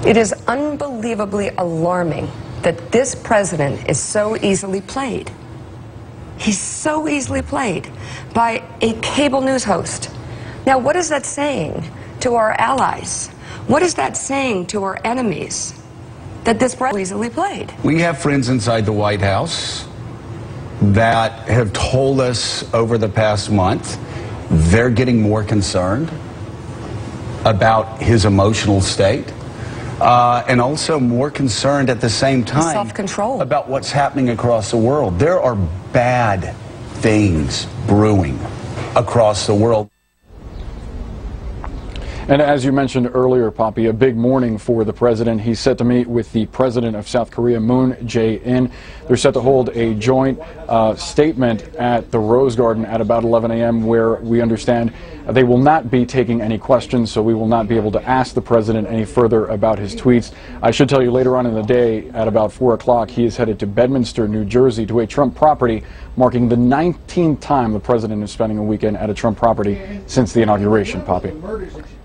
It is unbelievably alarming that this president is so easily played. He's so easily played by a cable news host. Now, what is that saying to our allies? What is that saying to our enemies? That this president is easily played. We have friends inside the White House that have told us over the past month they're getting more concerned about his emotional state. And also more concerned at the same time self-control about what's happening across the world. There are bad things brewing across the world. And as you mentioned earlier, Poppy, a big morning for the president. He's set to meet with the president of South Korea, Moon Jae-in. They're set to hold a joint statement at the Rose Garden at about 11 a.m. where we understand they will not be taking any questions, so we will not be able to ask the president any further about his tweets. I should tell you later on in the day at about 4 o'clock, he is headed to Bedminster, New Jersey to a Trump property, marking the 19th time the president is spending a weekend at a Trump property since the inauguration, Poppy.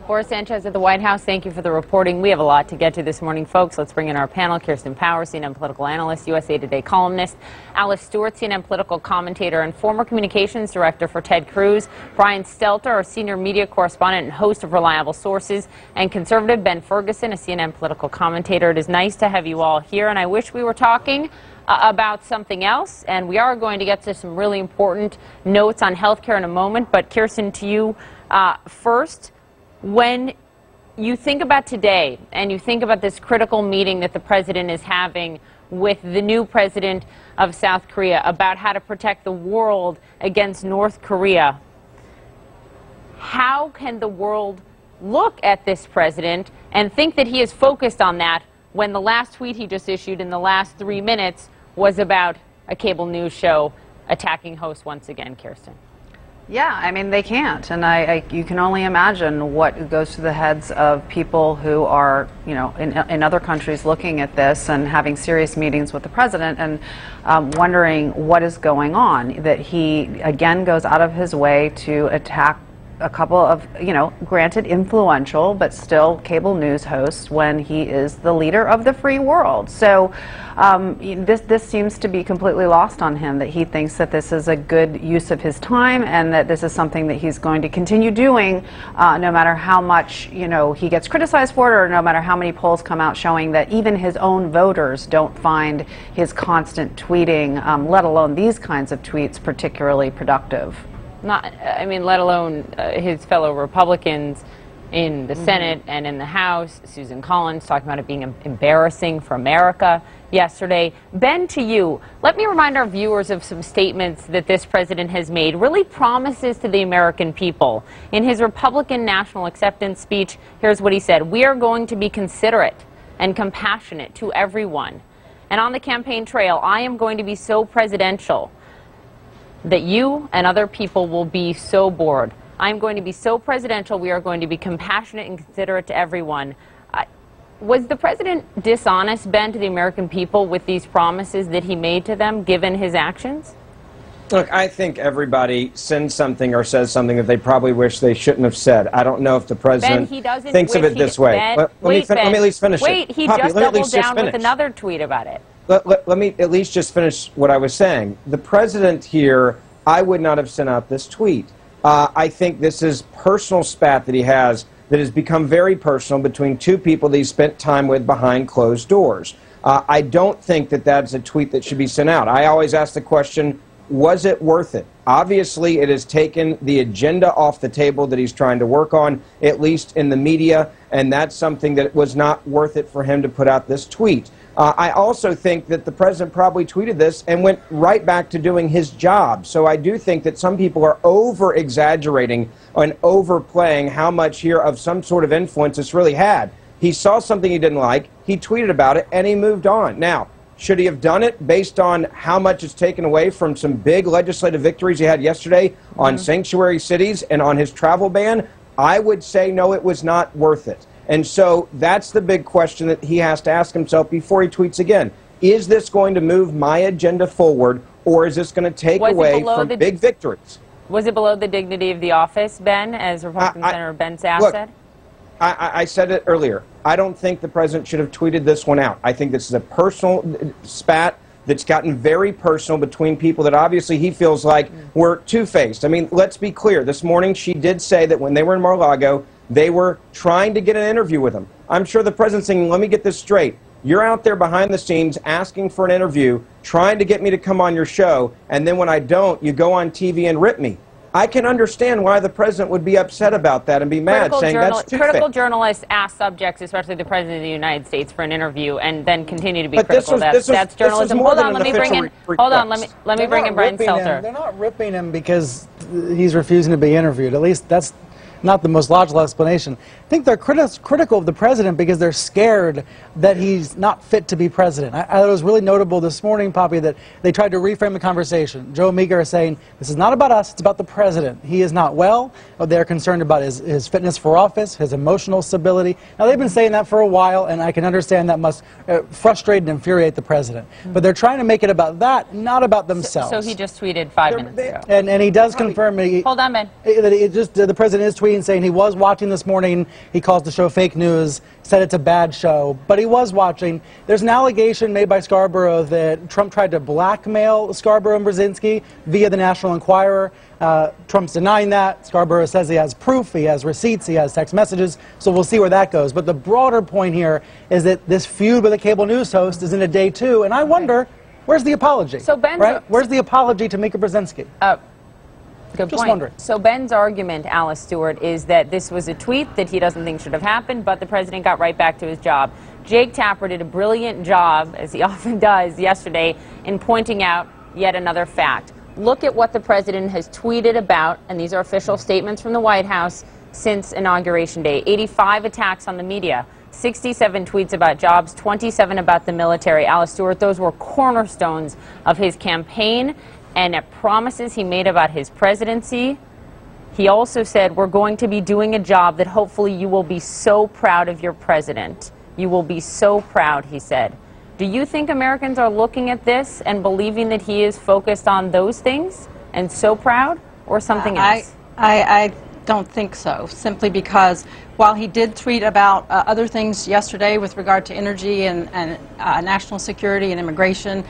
Boris Sanchez at the White House, thank you for the reporting. We have a lot to get to this morning, folks. Let's bring in our panel. Kirsten Powers, CNN political analyst, USA Today columnist. Alice Stewart, CNN political commentator and former communications director for Ted Cruz. Brian Stelter, our senior media correspondent and host of Reliable Sources. And conservative Ben Ferguson, a CNN political commentator. It is nice to have you all here, and I wish we were talking about something else. And we are going to get to some really important notes on healthcare in a moment. But Kirsten, to you first. When you think about today and you think about this critical meeting that the president is having with the new president of South Korea about how to protect the world against North Korea, how can the world look at this president and think that he is focused on that when the last tweet he just issued in the last 3 minutes was about a cable news show attacking hosts once again, Kirsten? Yeah, I mean, they can't. And you can only imagine what goes through the heads of people who are, you know, in other countries looking at this and having serious meetings with the president and wondering what is going on, that he, again, goes out of his way to attack a couple of, you know, granted influential, but still cable news hosts when he is the leader of the free world. So this seems to be completely lost on him, that he thinks that this is a good use of his time and that this is something that he's going to continue doing no matter how much, you know, he gets criticized for it, or no matter how many polls come out showing that even his own voters don't find his constant tweeting, let alone these kinds of tweets, particularly productive. Let alone his fellow Republicans in the Senate and in the House. Susan Collins talking about it being embarrassing for America yesterday. Ben, to you, let me remind our viewers of some statements that this president has made, really promises to the American people. In his Republican National Acceptance speech, here's what he said: "We are going to be considerate and compassionate to everyone. And on the campaign trail, I am going to be so presidential that you and other people will be so bored. I'm going to be so presidential, we are going to be compassionate and considerate to everyone." Was the president dishonest, Ben, to the American people with these promises that he made to them, given his actions? Look, I think everybody sends something or says something that they probably wish they shouldn't have said. I don't know if the president thinks of it this way. Let me at least finish it. Wait, he just doubled down with another tweet about it. Let me at least just finish what I was saying. The president here, I would not have sent out this tweet. I think this is personal spat that he has that has become very personal between two people that he spent time with behind closed doors. I don't think that that's a tweet that should be sent out. I always ask the question, was it worth it? Obviously, it has taken the agenda off the table that he's trying to work on, at least in the media, and that's something that was not worth it for him to put out this tweet. I also think that the president probably tweeted this and went right back to doing his job. So I do think that some people are over-exaggerating and overplaying how much here of some sort of influence this really had. He saw something he didn't like, he tweeted about it, and he moved on. Now, should he have done it based on how much it's taken away from some big legislative victories he had yesterday on sanctuary cities and on his travel ban? I would say no, it was not worth it. And so that's the big question that he has to ask himself before he tweets again. Is this going to move my agenda forward, or is this going to take away from big victories? Was it below the dignity of the office, Ben, as Republican Senator Ben Sass said? I said it earlier. I don't think the president should have tweeted this one out. I think this is a personal spat that's gotten very personal between people that obviously he feels like were two-faced. I mean, let's be clear. This morning she did say that when they were in Mar-a-Lago, they were trying to get an interview with him. I'm sure the president's saying, let me get this straight. You're out there behind the scenes asking for an interview, trying to get me to come on your show, and then when I don't, you go on TV and rip me. I can understand why the president would be upset about that and be mad, saying that's too critical journalists ask subjects, especially the president of the United States, for an interview and then continue to be critical. That's journalism. Hold on, let me bring in. Hold on, let me bring in Brian Stelter. They're not ripping him because he's refusing to be interviewed. At least that's not the most logical explanation. I think they're critical of the president because they're scared that he's not fit to be president. I thought it was really notable this morning, Poppy, that they tried to reframe the conversation. Joe and Mika are saying, this is not about us, it's about the president. He is not well. They're concerned about his fitness for office, his emotional stability. Now, they've been saying that for a while, and I can understand that must frustrate and infuriate the president. But they're trying to make it about that, not about themselves. So he just tweeted 5 minutes ago. And he does confirm hold on, Ben. That the president is tweeting saying he was watching this morning. He calls the show fake news, said it's a bad show, but he was watching. There's an allegation made by Scarborough that Trump tried to blackmail Scarborough and Brzezinski via the National Enquirer. Trump's denying that. Scarborough says he has proof, he has receipts, he has text messages, so we'll see where that goes. But the broader point here is that this feud with a cable news host is into day 2, and I wonder, where's the apology? So Ben, right? Where's the apology to Mika Brzezinski? Good Just point. wondering. So Ben's argument, Alice Stewart, is that this was a tweet that he doesn't think should have happened, but the president got right back to his job. Jake Tapper did a brilliant job, as he often does, yesterday in pointing out yet another fact. Look at what the president has tweeted about, and these are official statements from the White House since Inauguration Day. 85 attacks on the media, 67 tweets about jobs, 27 about the military. Alice Stewart, those were cornerstones of his campaign and promises he made about his presidency. He also said, we're going to be doing a job that hopefully you will be so proud of your president. You will be so proud, he said. Do you think Americans are looking at this and believing that he is focused on those things and so proud, or something else? I don't think so, simply because while he did tweet about other things yesterday with regard to energy and national security and immigration,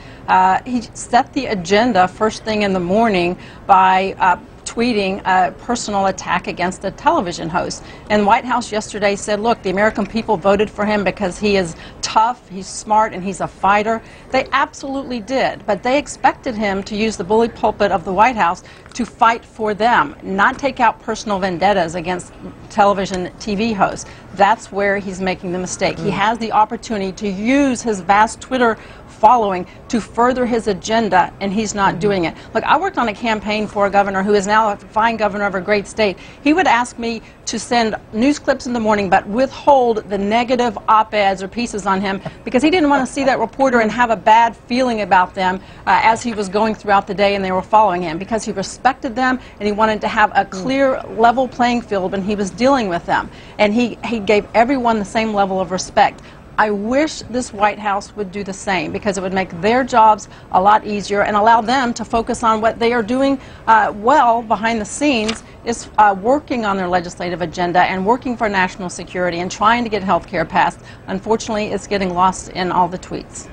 he set the agenda first thing in the morning by tweeting a personal attack against a television host. And the White House yesterday said, look, the American people voted for him because he is tough, he's smart, and he's a fighter. They absolutely did, but they expected him to use the bully pulpit of the White House to fight for them, not take out personal vendettas against television TV hosts. That's where he's making the mistake. He has the opportunity to use his vast Twitter following to further his agenda, and he's not doing it. Look, I worked on a campaign for a governor who is now a fine governor of a great state. He would ask me to send news clips in the morning but withhold the negative op-eds or pieces on him because he didn't want to see that reporter and have a bad feeling about them as he was going throughout the day and they were following him, because he respected them and he wanted to have a clear level playing field when he was dealing with them, and he gave everyone the same level of respect. I wish this White House would do the same, because it would make their jobs a lot easier and allow them to focus on what they are doing well behind the scenes, is working on their legislative agenda and working for national security and trying to get health care passed. Unfortunately, it's getting lost in all the tweets.